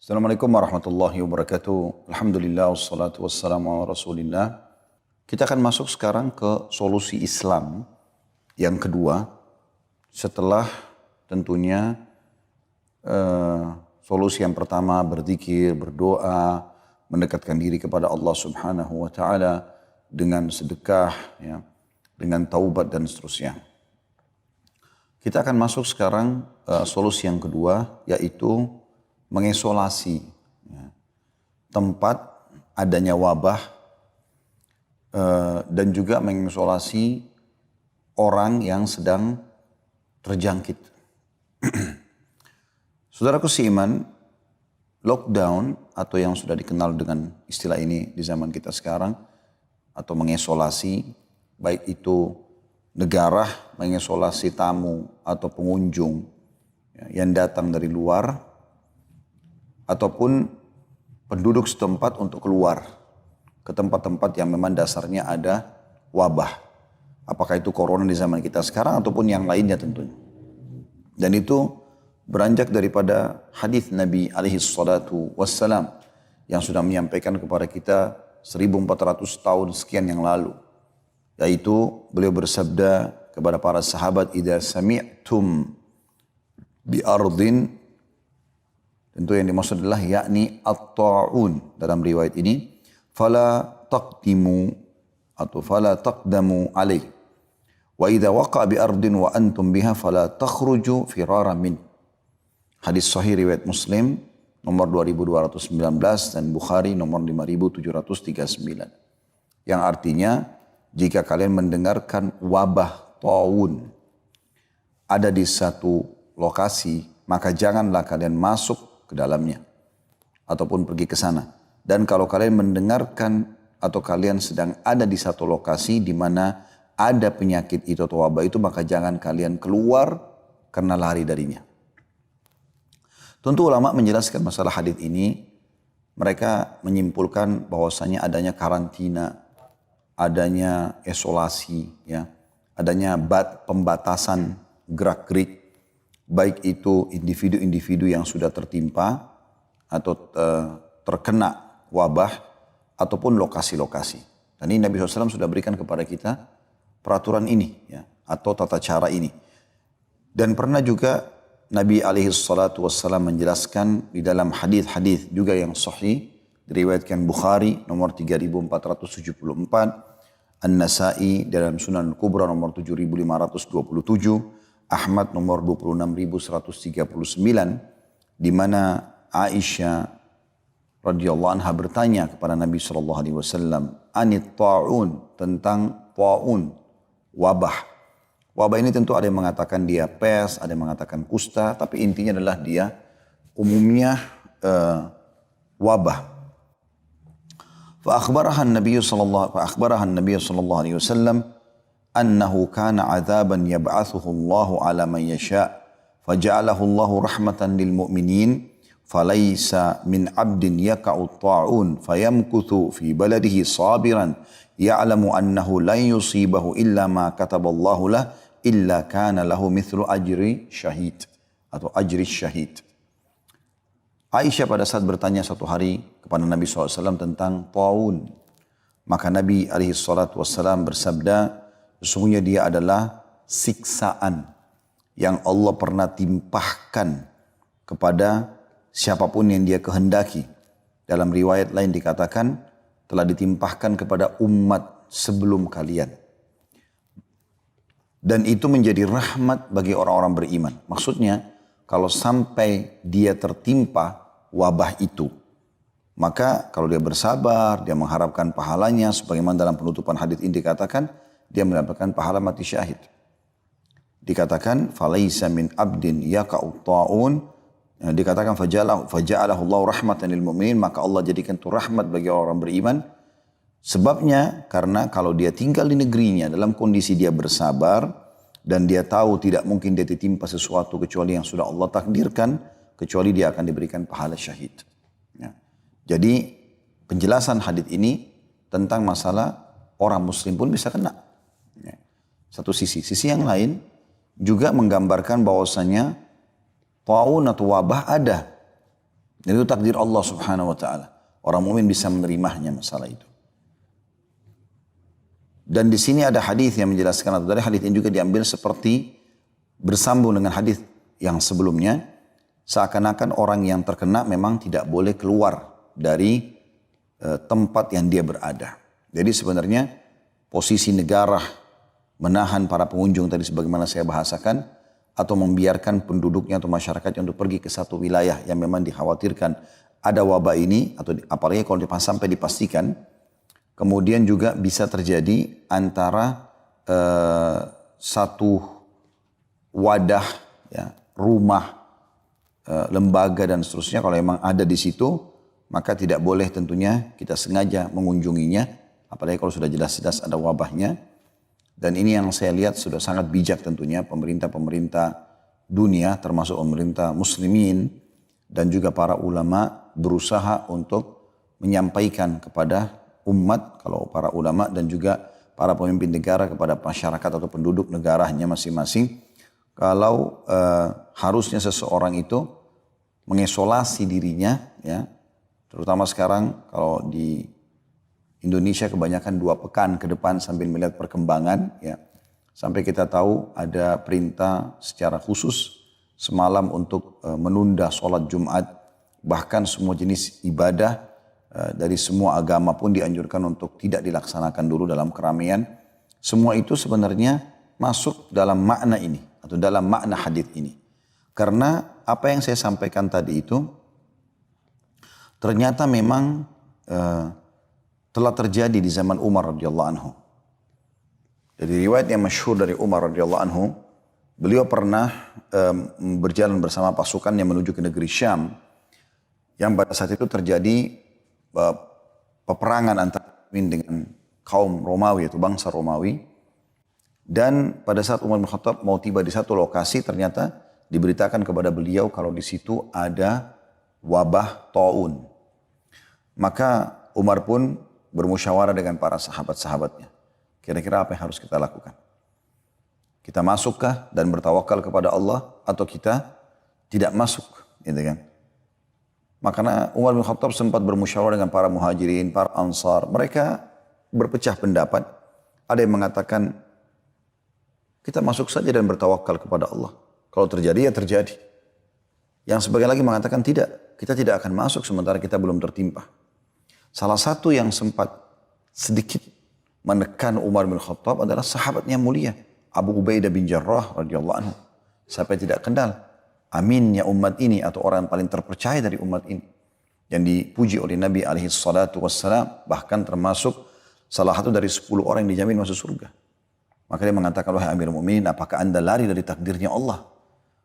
Assalamualaikum warahmatullahi wabarakatuh. Alhamdulillah wassalatu wassalamu ala rasulillah. Kita akan masuk sekarang ke solusi Islam yang kedua setelah tentunya solusi yang pertama berzikir, berdoa, mendekatkan diri kepada Allah Subhanahu wa taala dengan sedekah ya, dengan taubat dan seterusnya. Kita akan masuk sekarang solusi yang kedua yaitu mengisolasi ya, tempat adanya wabah dan juga mengisolasi orang yang sedang terjangkit. Saudaraku seiman, lockdown atau yang sudah dikenal dengan istilah ini di zaman kita sekarang atau mengisolasi, baik itu negara mengisolasi tamu atau pengunjung ya, yang datang dari luar ataupun penduduk setempat untuk keluar ke tempat-tempat yang memang dasarnya ada wabah. Apakah itu corona di zaman kita sekarang ataupun yang lainnya tentunya. Dan itu beranjak daripada hadis Nabi alaihi salatu wassalam yang sudah menyampaikan kepada kita 1400 tahun sekian yang lalu. Yaitu beliau bersabda kepada para sahabat, "Idza sami'tum bi ardin," tentu yang dimaksud adalah yakni at-ta'un dalam riwayat ini, "fala taqdimu atau fala taqdamu alaih. Wa idza waqa'a bi ardin wa antum biha fala takhruju firaran min." Hadis sahih riwayat Muslim nomor 2219 dan Bukhari nomor 5739. Yang artinya jika kalian mendengarkan wabah ta'un ada di satu lokasi, maka janganlah kalian masuk ke dalamnya ataupun pergi ke sana. Dan kalau kalian mendengarkan atau kalian sedang ada di satu lokasi di mana ada penyakit itu atau wabah itu, maka jangan kalian keluar karena lari darinya. Tentu ulama menjelaskan masalah hadis ini, mereka menyimpulkan bahwasanya adanya karantina, adanya isolasi, ya, adanya pembatasan gerak-gerik, baik itu individu-individu yang sudah tertimpa atau terkena wabah ataupun lokasi-lokasi. Dan ini Nabi SAW sudah berikan kepada kita peraturan ini ya, atau tata cara ini. Dan pernah juga Nabi SAW menjelaskan di dalam hadis-hadis juga yang sahih diriwayatkan Bukhari nomor 3474, An-Nasai dalam Sunan Kubra nomor 7527, Ahmad nomor 26139, di mana Aisyah radhiyallahu anha bertanya kepada Nabi SAW, anit ta'un, tentang ta'un, wabah. Wabah ini tentu ada yang mengatakan dia pes, ada yang mengatakan kusta, tapi intinya adalah dia umumnya wabah. فأخبرها النبي صلى الله عليه وسلم أنه كان عذابا يبعثه الله على من يشاء فجعله الله رحمة للمؤمنين فليس من عبد يقع الطاعون فيمكث في بلده صابرا يعلم أنه لن يصيبه إلا ما كتب الله له إلا كان له مثل أجر شهيد atau أجر الشهيد. Aisyah pada saat bertanya satu hari kepada Nabi SAW tentang taun, maka Nabi SAW bersabda, sesungguhnya dia adalah siksaan yang Allah pernah timpahkan kepada siapapun yang dia kehendaki. Dalam riwayat lain dikatakan telah ditimpahkan kepada umat sebelum kalian. Dan itu menjadi rahmat bagi orang-orang beriman. Maksudnya kalau sampai dia tertimpa wabah itu, maka kalau dia bersabar, dia mengharapkan pahalanya, sebagaimana dalam penutupan hadis ini dikatakan, dia mendapatkan pahala mati syahid. Dikatakan falaisa min abdin yaqa'u ta'un, dikatakan faja'alahu Allah rahmatan lil mu'minin, maka Allah jadikan itu rahmat bagi orang beriman. Sebabnya karena kalau dia tinggal di negerinya dalam kondisi dia bersabar dan dia tahu tidak mungkin dia ditimpa sesuatu kecuali yang sudah Allah takdirkan, kecuali dia akan diberikan pahala syahid. Ya. Jadi penjelasan hadis ini tentang masalah orang muslim pun bisa kena. Satu sisi. Sisi yang lain juga menggambarkan bahwasanya taun atau wabah ada Dan itu takdir Allah subhanahu wa ta'ala. Orang mukmin bisa menerimanya masalah itu. Dan di sini ada hadis yang menjelaskan, atau dari hadis ini juga diambil seperti bersambung dengan hadis yang sebelumnya. Seakan-akan orang yang terkena memang tidak boleh keluar dari tempat yang dia berada. Jadi sebenarnya posisi negara menahan para pengunjung tadi sebagaimana saya bahasakan, atau membiarkan penduduknya atau masyarakatnya untuk pergi ke satu wilayah yang memang dikhawatirkan ada wabah ini, atau apalagi kalau sampai dipastikan, kemudian juga bisa terjadi antara satu wadah, ya, rumah, lembaga dan seterusnya, kalau memang ada di situ, maka tidak boleh tentunya kita sengaja mengunjunginya, apalagi kalau sudah jelas-jelas ada wabahnya. Dan ini yang saya lihat sudah sangat bijak tentunya pemerintah-pemerintah dunia, termasuk pemerintah muslimin dan juga para ulama berusaha untuk menyampaikan kepada umat, kalau para ulama dan juga para pemimpin negara kepada masyarakat atau penduduk negaranya masing-masing, kalau harusnya seseorang itu mengisolasi dirinya, ya, terutama sekarang kalau di Indonesia kebanyakan 2 pekan ke depan sambil melihat perkembangan, ya. Sampai kita tahu ada perintah secara khusus semalam untuk menunda sholat Jumat. Bahkan semua jenis ibadah dari semua agama pun dianjurkan untuk tidak dilaksanakan dulu dalam keramaian. Semua itu sebenarnya masuk dalam makna ini, atau dalam makna hadis ini. Karena apa yang saya sampaikan tadi itu ternyata memang telah terjadi di zaman Umar radhiyallahu anhu. Dari riwayat yang masyhur dari Umar radhiyallahu anhu, beliau pernah berjalan bersama pasukannya menuju ke negeri Syam, yang pada saat itu terjadi peperangan antara dengan kaum Romawi, atau bangsa Romawi. Dan pada saat Umar bin Khattab mau tiba di satu lokasi, ternyata diberitakan kepada beliau kalau di situ ada wabah taun. Maka Umar pun bermusyawarah dengan para sahabat-sahabatnya. Kira-kira apa yang harus kita lakukan? Kita masukkah dan bertawakal kepada Allah, atau kita tidak masuk, gitu kan? Makanya Umar bin Khattab sempat bermusyawarah dengan para muhajirin, para ansar. Mereka berpecah pendapat. Ada yang mengatakan kita masuk saja dan bertawakal kepada Allah. Kalau terjadi ya terjadi. Yang sebagian lagi mengatakan tidak, kita tidak akan masuk sementara kita belum tertimpa. Salah satu yang sempat sedikit menekan Umar bin Khattab adalah sahabatnya mulia, Abu Ubaidah bin Jarrah radhiyallahu anhu. Sampai tidak kenal aminnya umat ini, atau orang yang paling terpercaya dari umat ini, yang dipuji oleh Nabi alaihi salatu wassalam, bahkan termasuk salah satu dari 10 orang yang dijamin masuk surga. Maka dia mengatakan, wahai Amirul Mukminin, apakah anda lari dari takdirnya Allah?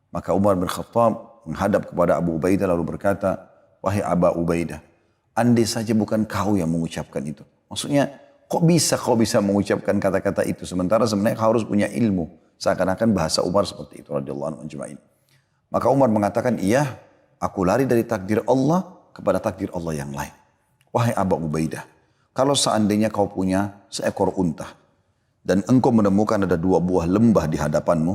Maka Umar bin Khattab menghadap kepada Abu Ubaidah lalu berkata, wahai Abu Ubaidah, andai saja bukan kau yang mengucapkan itu. Maksudnya, kok bisa kau bisa mengucapkan kata-kata itu? Sementara sebenarnya kau harus punya ilmu. Seakan-akan bahasa Umar seperti itu, radhiyallahu anhu ajma'in. Maka Umar mengatakan, iya, aku lari dari takdir Allah kepada takdir Allah yang lain. Wahai Abu Ubaidah, kalau seandainya kau punya seekor unta, dan engkau menemukan ada 2 buah lembah di hadapanmu,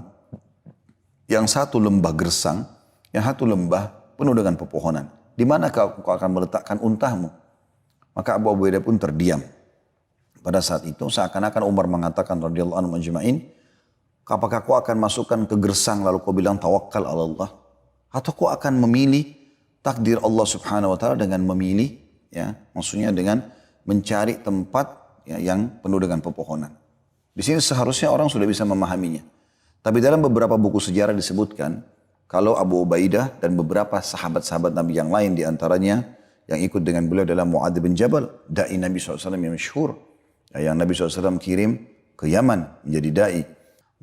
yang satu lembah gersang, yang satu lembah penuh dengan pepohonan. Di mana kau akan meletakkan untamu? Maka Abu Ubaidah pun terdiam. Pada saat itu seakan-akan Umar mengatakan radhiyallahu anhu ajma'in, apakah kau akan masukkan ke gersang lalu kau bilang tawakal ala Allah? Atau kau akan memilih takdir Allah subhanahu wa ta'ala dengan memilih, ya, maksudnya dengan mencari tempat, ya, yang penuh dengan pepohonan. Di sini seharusnya orang sudah bisa memahaminya. Tapi dalam beberapa buku sejarah disebutkan, kalau Abu Ubaidah dan beberapa sahabat-sahabat Nabi yang lain diantaranya yang ikut dengan beliau adalah Mu'adz bin Jabal, da'i Nabi SAW yang masyhur, yang Nabi SAW kirim ke Yaman menjadi da'i.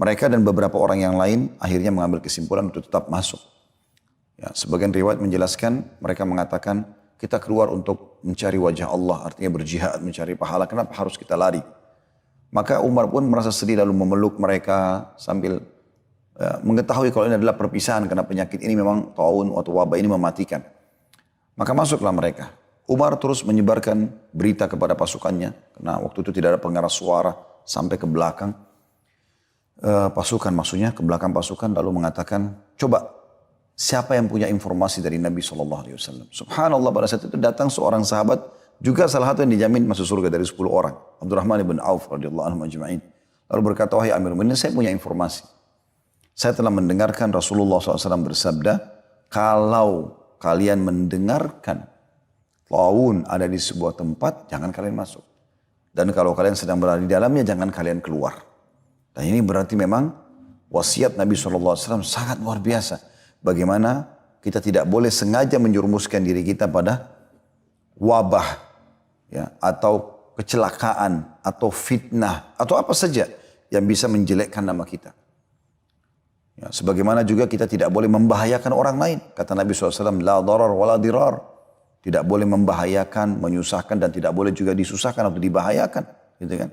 Mereka dan beberapa orang yang lain akhirnya mengambil kesimpulan untuk tetap masuk. Ya, sebagian riwayat menjelaskan, mereka mengatakan kita keluar untuk mencari wajah Allah, artinya berjihad, mencari pahala, kenapa harus kita lari? Maka Umar pun merasa sedih lalu memeluk mereka sambil mengetahui kalau ini adalah perpisahan karena penyakit ini memang taun atau wabah ini mematikan. Maka masuklah mereka. Umar terus menyebarkan berita kepada pasukannya, karena waktu itu tidak ada pengeras suara, sampai ke belakang pasukan, maksudnya ke belakang pasukan, lalu mengatakan, coba siapa yang punya informasi dari Nabi SAW. Subhanallah, pada saat itu datang seorang sahabat, juga salah satu yang dijamin masuk surga dari 10 orang. Abdurrahman ibn Auf radhiyallahu anhu ajma'in. Lalu berkata, wahai Amirul Mukminin, saya punya informasi. Saya telah mendengarkan Rasulullah SAW bersabda, kalau kalian mendengarkan taun ada di sebuah tempat, jangan kalian masuk. Dan kalau kalian sedang berada di dalamnya, jangan kalian keluar. Dan ini berarti memang wasiat Nabi SAW sangat luar biasa. Bagaimana kita tidak boleh sengaja menjerumuskan diri kita pada wabah, ya, atau kecelakaan, atau fitnah, atau apa saja yang bisa menjelekkan nama kita. Ya, sebagaimana juga kita tidak boleh membahayakan orang lain. Kata Nabi SAW, la darar wa la dirar. Tidak boleh membahayakan, menyusahkan, dan tidak boleh juga disusahkan atau dibahayakan. Gitu kan?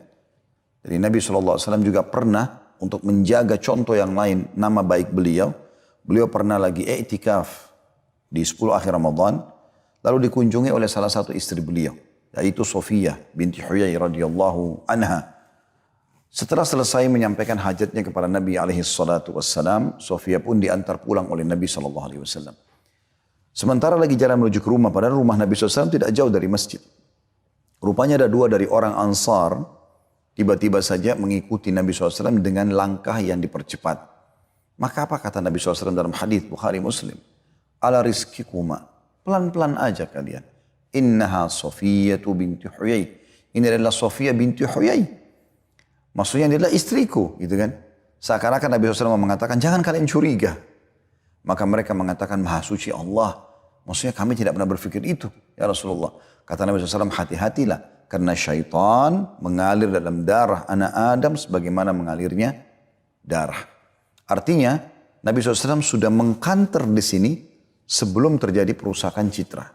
Jadi Nabi SAW juga pernah untuk menjaga contoh yang lain, nama baik beliau. Beliau pernah lagi i'tikaf di 10 akhir Ramadan. Lalu dikunjungi oleh salah satu istri beliau, yaitu Sofiyah binti Huyai radhiyallahu anha. Setelah selesai menyampaikan hajatnya kepada Nabi SAW, Sofiyah pun diantar pulang oleh Nabi SAW. Sementara lagi jalan menuju ke rumah, padahal rumah Nabi SAW tidak jauh dari masjid. Rupanya ada 2 dari orang Ansar, tiba-tiba saja mengikuti Nabi SAW dengan langkah yang dipercepat. Maka apa kata Nabi SAW dalam hadis Bukhari Muslim? Ala rizkikuma. Pelan-pelan aja kalian. Innaha Sofiyah binti Huyai. Ini adalah Sofiyah binti Huyai. Maksudnya dia adalah istriku, gitu kan. Seakan-akan Nabi SAW mengatakan, jangan kalian curiga. Maka mereka mengatakan, maha suci Allah. Maksudnya kami tidak pernah berpikir itu, ya Rasulullah. Kata Nabi SAW, hati-hatilah. Karena syaitan mengalir dalam darah anak Adam sebagaimana mengalirnya darah. Artinya, Nabi SAW sudah mengkanter di sini sebelum terjadi perusakan citra.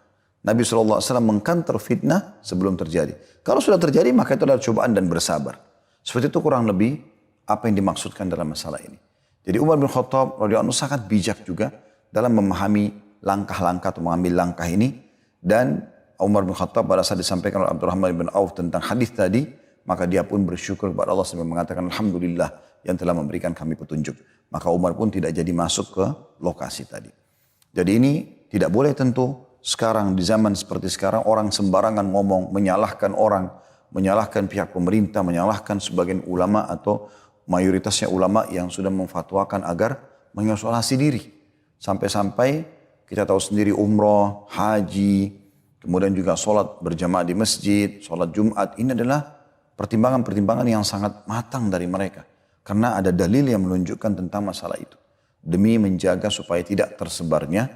Nabi SAW mengkanter fitnah sebelum terjadi. Kalau sudah terjadi, maka itu adalah cobaan dan bersabar. Seperti itu kurang lebih apa yang dimaksudkan dalam masalah ini. Jadi Umar bin Khattab radhiyallahu anhu sangat bijak juga dalam memahami langkah-langkah atau mengambil langkah ini. Dan Umar bin Khattab pada saat disampaikan oleh Abdurrahman bin Auf tentang hadis tadi, maka dia pun bersyukur kepada Allah sambil mengatakan, alhamdulillah yang telah memberikan kami petunjuk. Maka Umar pun tidak jadi masuk ke lokasi tadi. Jadi ini tidak boleh tentu sekarang di zaman seperti sekarang orang sembarangan ngomong, menyalahkan orang, menyalahkan pihak pemerintah, menyalahkan sebagian ulama atau mayoritasnya ulama yang sudah memfatwakan agar mengisolasi diri. Sampai-sampai kita tahu sendiri umroh, haji, kemudian juga sholat berjamaah di masjid, sholat Jumat. Ini adalah pertimbangan-pertimbangan yang sangat matang dari mereka. Karena ada dalil yang menunjukkan tentang masalah itu. Demi menjaga supaya tidak tersebarnya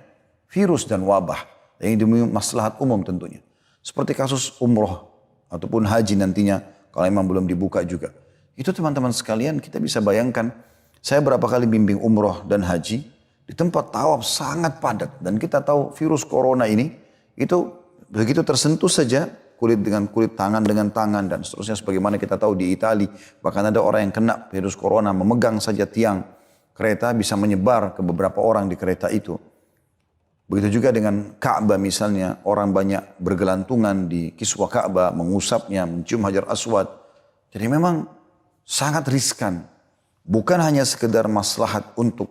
virus dan wabah. Yang demi maslahat umum tentunya. Seperti kasus umroh ataupun haji nantinya kalau memang belum dibuka juga. Itu teman-teman sekalian kita bisa bayangkan. Saya berapa kali bimbing umroh dan haji. Di tempat tawaf sangat padat. Dan kita tahu virus corona ini itu begitu tersentuh saja. Kulit dengan kulit, tangan dengan tangan, dan seterusnya. Sebagaimana kita tahu di Italia, bahkan ada orang yang kena virus corona, memegang saja tiang kereta bisa menyebar ke beberapa orang di kereta itu. Begitu juga dengan Ka'bah misalnya, orang banyak bergelantungan di kiswah Ka'bah, mengusapnya, mencium Hajar Aswad. Jadi memang sangat riskan. Bukan hanya sekedar maslahat untuk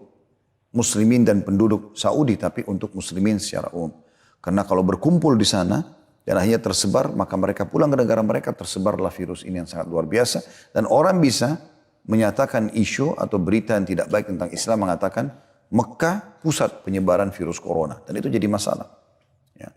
muslimin dan penduduk Saudi, tapi untuk muslimin secara umum. Karena kalau berkumpul di sana, dan akhirnya tersebar, maka mereka pulang ke negara mereka, tersebarlah virus ini yang sangat luar biasa. Dan orang bisa menyatakan isu atau berita yang tidak baik tentang Islam, mengatakan Mekah pusat penyebaran virus corona. Dan itu jadi masalah. Ya.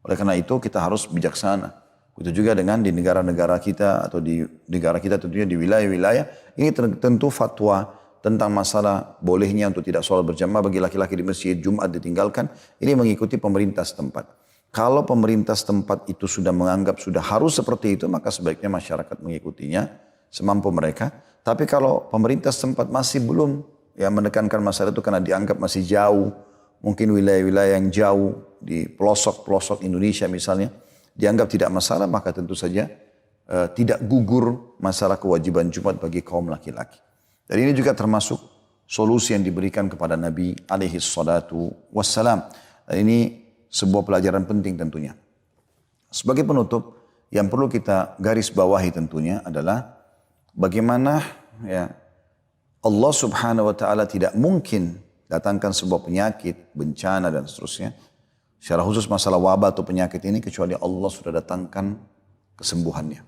Oleh karena itu kita harus bijaksana. Itu juga dengan di negara-negara kita atau di negara kita tentunya di wilayah-wilayah. Ini tentu fatwa tentang masalah bolehnya untuk tidak sholat berjamaah bagi laki-laki di masjid, Jumat ditinggalkan. Ini mengikuti pemerintah setempat. Kalau pemerintah setempat itu sudah menganggap sudah harus seperti itu, maka sebaiknya masyarakat mengikutinya semampu mereka. Tapi kalau pemerintah setempat masih belum ya menekankan masalah itu karena dianggap masih jauh, mungkin wilayah-wilayah yang jauh di pelosok-pelosok Indonesia misalnya, dianggap tidak masalah, maka tentu saja tidak gugur masalah kewajiban Jumat bagi kaum laki-laki. Dan ini juga termasuk solusi yang diberikan kepada Nabi alaihi salatu wassalam. Dan ini sebuah pelajaran penting tentunya. Sebagai penutup, yang perlu kita garis bawahi tentunya adalah bagaimana ya Allah subhanahu wa ta'ala tidak mungkin datangkan sebuah penyakit, bencana dan seterusnya. Secara khusus masalah wabah atau penyakit ini kecuali Allah sudah datangkan kesembuhannya.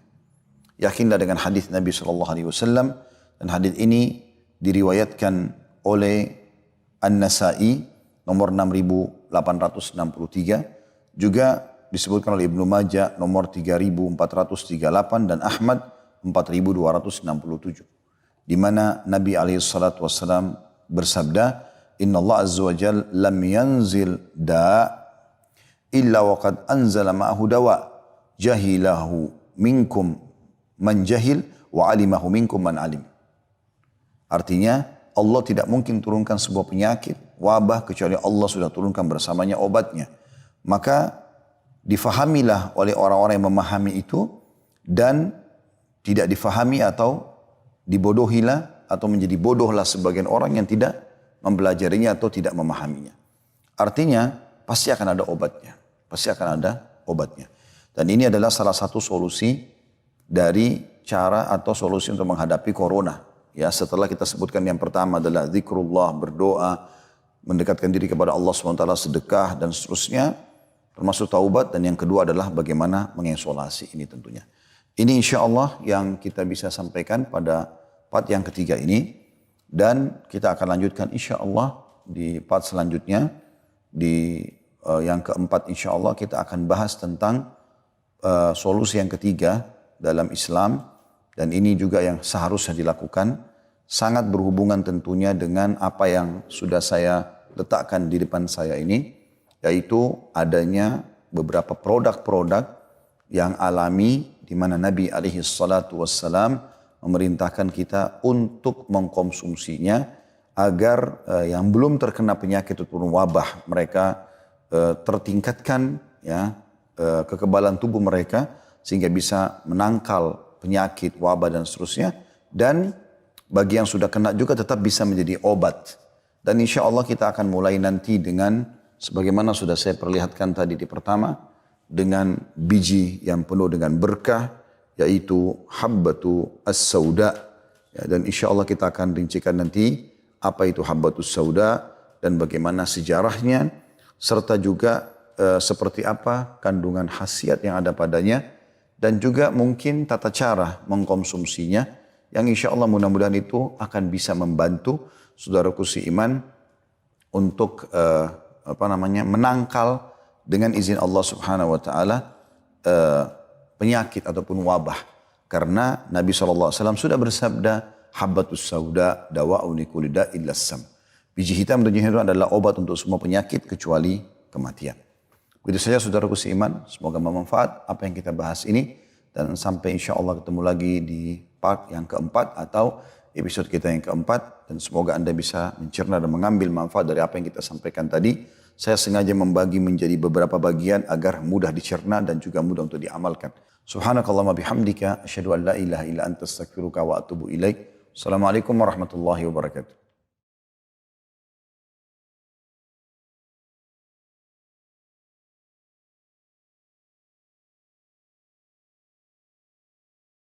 Yakinlah dengan hadis Nabi SAW dan hadis ini diriwayatkan oleh An-Nasa'i nomor 6863, juga disebutkan oleh Ibnu Majah nomor 3438 dan Ahmad 4267. Di mana Nabi SAW bersabda, Inna Allah Azza wa Jal lam yanzil da' illa waqad anzala ma'ahu dawa jahilahu minkum man jahil wa alimahu minkum man alim. Artinya Allah tidak mungkin turunkan sebuah penyakit, wabah kecuali Allah sudah turunkan bersamanya obatnya. Maka difahamilah oleh orang-orang yang memahami itu dan tidak difahami atau dibodohilah atau menjadi bodohlah sebagian orang yang tidak mempelajarinya atau tidak memahaminya. Artinya pasti akan ada obatnya. Pasti akan ada obatnya. Dan ini adalah salah satu solusi dari cara atau solusi untuk menghadapi corona. Ya, setelah kita sebutkan yang pertama adalah zikrullah, berdoa, mendekatkan diri kepada Allah SWT, sedekah dan seterusnya, termasuk taubat. Dan yang kedua adalah bagaimana mengisolasi ini tentunya. Ini insya Allah yang kita bisa sampaikan pada part yang ketiga ini. Dan kita akan lanjutkan insya Allah di part selanjutnya. Di yang keempat insya Allah kita akan bahas tentang solusi yang ketiga dalam Islam. Dan ini juga yang seharusnya dilakukan. Sangat berhubungan tentunya dengan apa yang sudah saya letakkan di depan saya ini. Yaitu adanya beberapa produk-produk yang alami di mana Nabi SAW memerintahkan kita untuk mengkonsumsinya agar yang belum terkena penyakit ataupun wabah mereka tertingkatkan ya kekebalan tubuh mereka sehingga bisa menangkal penyakit, wabah dan seterusnya. Dan bagi yang sudah kena juga tetap bisa menjadi obat. Dan insya Allah kita akan mulai nanti dengan sebagaimana sudah saya perlihatkan tadi di pertama, dengan biji yang penuh dengan berkah, yaitu habbatu as-sauda. Ya, dan insya Allah kita akan rincikan nanti apa itu habbatu as-sauda dan bagaimana sejarahnya, serta juga seperti apa kandungan khasiat yang ada padanya, dan juga mungkin tata cara mengkonsumsinya, yang insya Allah mudah-mudahan itu akan bisa membantu saudaraku seiman untuk menangkal dengan izin Allah Subhanahu wa taala penyakit ataupun wabah. Karena Nabi SAW sudah bersabda, habbatus sauda dawa'u likulli da'in lassam. Biji hitam itu adalah obat untuk semua penyakit kecuali kematian. Begitu saja saudaraku seiman, semoga bermanfaat apa yang kita bahas ini. Dan sampai insya Allah ketemu lagi di part yang keempat atau episode kita yang keempat. Dan semoga Anda bisa mencerna dan mengambil manfaat dari apa yang kita sampaikan tadi. Saya sengaja membagi menjadi beberapa bagian agar mudah dicerna dan juga mudah untuk diamalkan. Subhanakallahumma bihamdika asyhadu an la ilaha illa anta astaghfiruka wa atubu ilaik. Assalamualaikum warahmatullahi wabarakatuh.